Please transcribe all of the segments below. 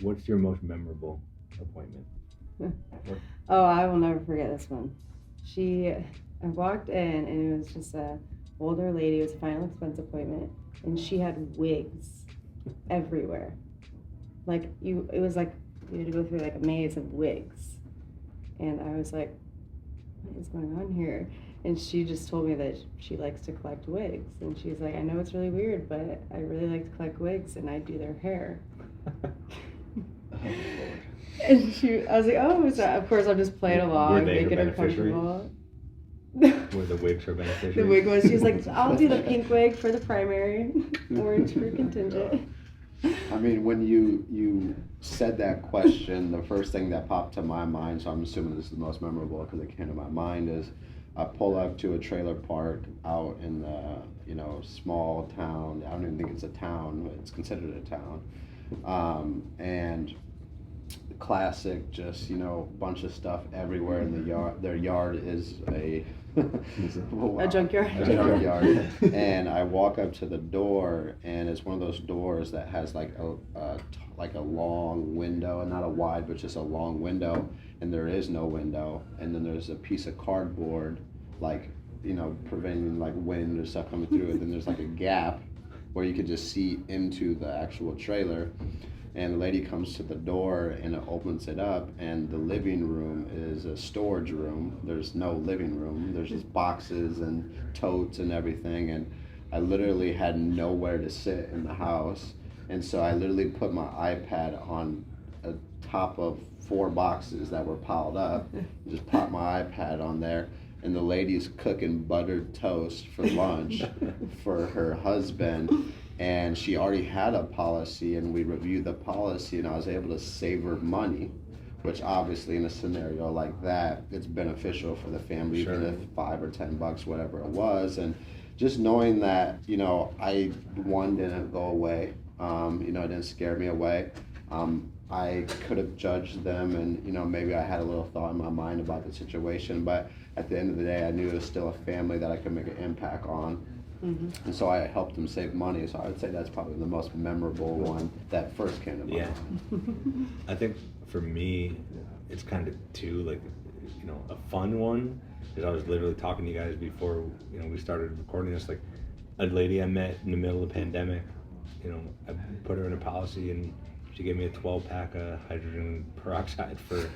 What's your most memorable appointment? What? Oh, I will never forget this one. I walked in and it was just a older lady. It was a final expense appointment, and she had wigs everywhere. It was like you had to go through like a maze of wigs, and I was like, what is going on here? And she just told me that she likes to collect wigs, and she's like, I know it's really weird, but I really like to collect wigs, and I do their hair. And I was like, oh, so of course I'm just playing along, making her comfortable. Were the wigs her beneficiaries? The wig was, she was like, I'll do the pink wig for the primary, orange for contingent. I mean, when you said that question, the first thing that popped to my mind, so I'm assuming this is the most memorable because it came to my mind, is I pull up to a trailer park out in the small town. I don't even think it's a town, but it's considered a town. And classic, just bunch of stuff everywhere in the yard. Their yard is a A junkyard. A junkyard. And I walk up to the door, and it's one of those doors that has like a long window, and not a wide, but just a long window. And there is no window, and then there's a piece of cardboard, like preventing like wind or stuff coming through. And then there's like a gap where you could just see into the actual trailer. And the lady comes to the door and it opens it up, and the living room is a storage room. There's no living room. There's just boxes and totes and everything. And I literally had nowhere to sit in the house. And so I literally put my iPad on the top of 4 boxes that were piled up. Just popped my iPad on there. And the lady's cooking buttered toast for lunch for her husband. And she already had a policy, and we reviewed the policy, and I was able to save her money, which obviously in a scenario like that, it's beneficial for the family, Sure. even if $5 or $10, whatever it was. And just knowing that, I, one, didn't go away, it didn't scare me away. I could have judged them, and maybe I had a little thought in my mind about the situation, but at the end of the day, I knew it was still a family that I could make an impact on. Mm-hmm. And so I helped them save money. So I would say that's probably the most memorable one that first came to mind. Yeah. I think for me, it's kind of too, like, a fun one. Because I was literally talking to you guys before, we started recording this. Like, a lady I met in the middle of the pandemic, I put her in a policy, and she gave me a 12-pack of hydrogen peroxide for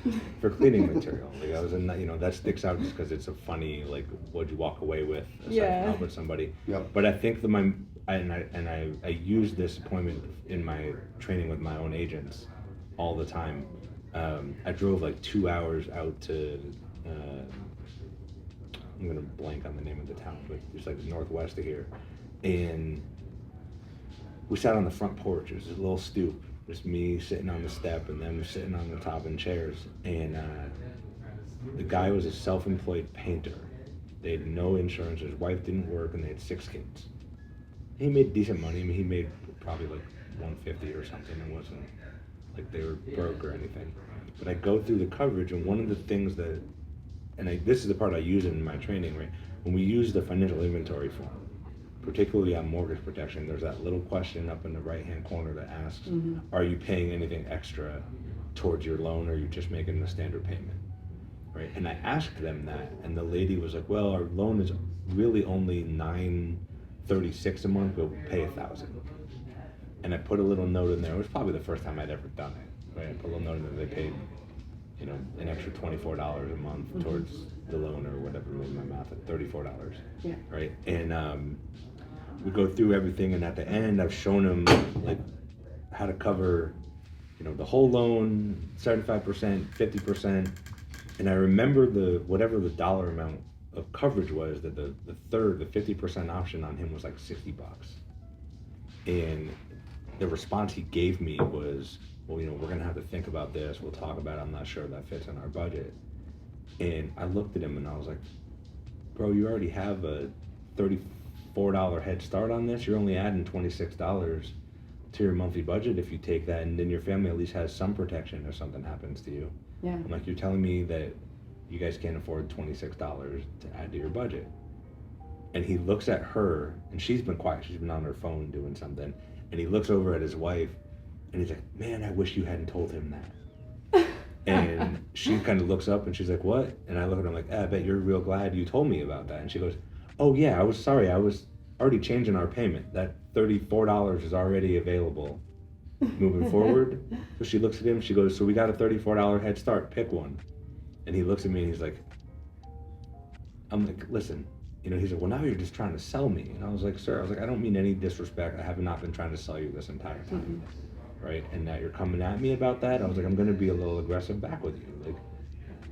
cleaning material. Like, I was in that, that sticks out just because it's a funny, like, what'd you walk away with aside from helping somebody. Yep. But I think I use this appointment in my training with my own agents all the time. I drove like 2 hours out to, I'm gonna blank on the name of the town, but it's like northwest of here. And we sat on the front porch. It was a little stoop. Just me sitting on the step and them sitting on the top in chairs. And the guy was a self-employed painter. They had no insurance. His wife didn't work, and they had 6 kids. He made decent money. I mean, he made probably like $150 or something. It wasn't like they were broke or anything. But I go through the coverage, and one of the things that, this is the part I use in my training, right? When we use the financial inventory form, particularly on mortgage protection, there's that little question up in the right-hand corner that asks, are you paying anything extra towards your loan, or are you just making the standard payment, right? And I asked them that, and the lady was like, well, our loan is really only $936 a month, but we pay $1,000. And I put a little note in there. It was probably the first time I'd ever done it, right? I put a little note in there. They paid, an extra $24 a month towards the loan, or whatever, made my math at $34, Yeah. right? And we go through everything, and at the end, I've shown them like how to cover, the whole loan, 75%, 50%, and I remember whatever the dollar amount of coverage was, that the 50% option on him was like $60, and the response he gave me was, well, we're gonna have to think about this. We'll talk about it. I'm not sure that fits in our budget. And I looked at him and I was like, bro, you already have a $34 head start on this. You're only adding $26 to your monthly budget if you take that, and then your family at least has some protection if something happens to you. Yeah. I'm like, you're telling me that you guys can't afford $26 to add to your budget. And he looks at her, and she's been quiet. She's been on her phone doing something. And he looks over at his wife, And he's like, man, I wish you hadn't told him that. And she kind of looks up and she's like, what? And I look at her, I'm like, I bet you're real glad you told me about that. And she goes, oh yeah, I was sorry. I was already changing our payment. That $34 is already available moving forward. So she looks at him, she goes, so we got a $34 head start, pick one. And he looks at me and he's like, I'm like, listen, you know, he's like, well, now you're just trying to sell me. And I was like, sir, I was like, I don't mean any disrespect. I have not been trying to sell you this entire time. Right? And now you're coming at me about that. I was like, I'm going to be a little aggressive back with you. Like,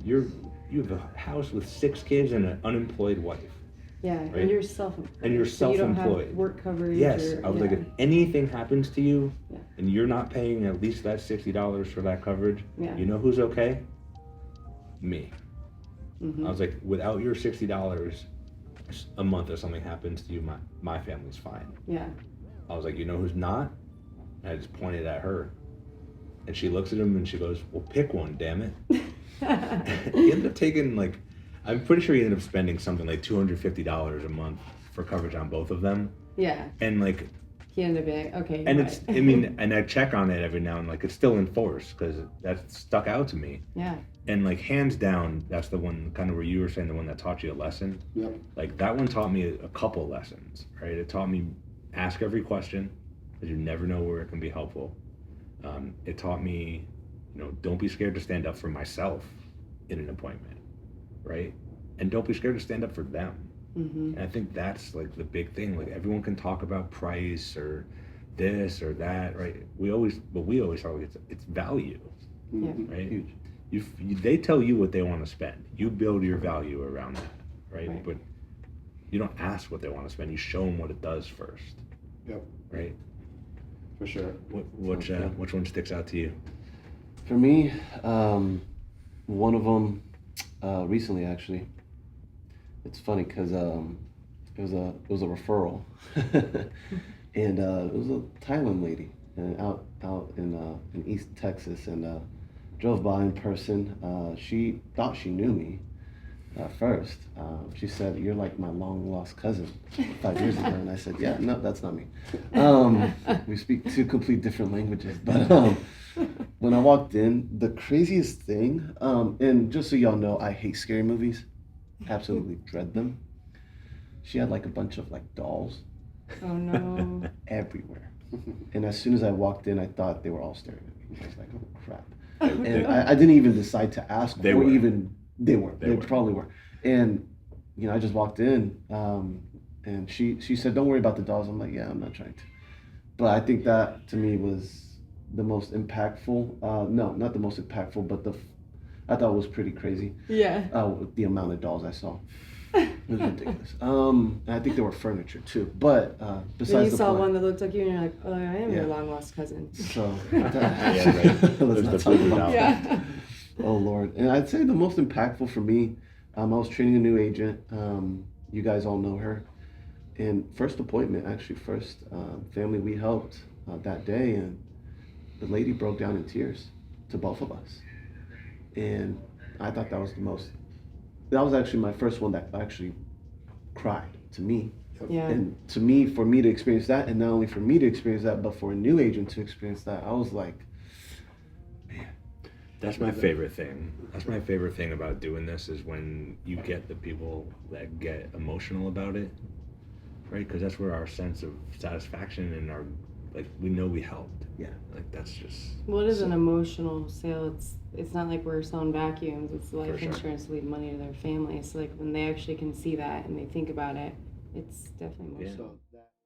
you have a house with 6 kids and an unemployed wife. Yeah, right? and you're self-employed. And you're so you don't self-employed. have work coverage. Yes, or, I was like, if anything happens to you, Yeah. and you're not paying at least that $60 for that coverage, Yeah. you know who's okay? Me. Mm-hmm. I was like, without your $60 a month, if something happens to you, my family's fine. Yeah. I was like, you know who's not? And I just pointed at her. And she looks at him and she goes, well, pick one, damn it. He ended up taking, like, I'm pretty sure he ended up spending something like $250 a month for coverage on both of them. Yeah. And like, He ended up being okay. and right. it's, I mean, and I check on it every now and like, it's still in force because that stuck out to me. Yeah. And like, hands down, that's the one kind of where you were saying the one that taught you a lesson. Yep. Like that one taught me a couple lessons, right? It taught me ask every question because you never know where it can be helpful. It taught me, you know, don't be scared to stand up for myself in an appointment, right? And don't be scared to stand up for them. Mm-hmm. And I think that's like the big thing. Like everyone can talk about price or this or that, right? We always talk like it's value, Yeah. right? Huge. They tell you what they want to spend. You build your value around that, right? Right. But you don't ask what they want to spend. You show them what it does first. Yep. Right? For sure. Which one sticks out to you? For me, one of them recently actually. It's funny because it was a referral, and it was a Thailand lady out in East Texas, and drove by in person. She thought she knew me first. She said, "You're like my long lost cousin 5 years ago," and I said, "Yeah, no, that's not me." We speak two complete different languages, but when I walked in, the craziest thing, and just so y'all know, I hate scary movies. Absolutely dread them. She had like a bunch of like dolls Oh no. everywhere. And as soon as I walked in, I thought they were all staring at me. I was like, oh crap. Oh, And no. I didn't even decide to ask. They or were. even they were. They They were. probably were. And you know, I just walked in, and she said, "Don't worry about the dolls." I'm like, "Yeah, I'm not trying to." But I think that to me was the most impactful. No, not the most impactful, but I thought it was pretty crazy. Yeah. The amount of dolls I saw. It was ridiculous. And I think there were furniture too. But Then besides you the saw point, one that looked like you, and you're like, "Oh, I am Yeah. your long lost cousin." so Yeah, right. let's There's not the talk $50. about Yeah. Oh Lord. And I'd say the most impactful for me, I was training a new agent. You guys all know her. And first appointment, actually first family we helped that day, and the lady broke down in tears to both of us. And I thought that was actually my first one that actually cried to me. Yeah. And to me, for me to experience that, and not only for me to experience that, but for a new agent to experience that, I was like, That's my favorite thing. That's my favorite thing about doing this is when you get the people that get emotional about it, right? Because that's where our sense of satisfaction and our, like, we know we helped. Yeah. Like, that's just... Well, it is an emotional sale. It's not like we're selling vacuums. It's life For sure. insurance to leave money to their family. So like when they actually can see that and they think about it, it's definitely Yeah. emotional. So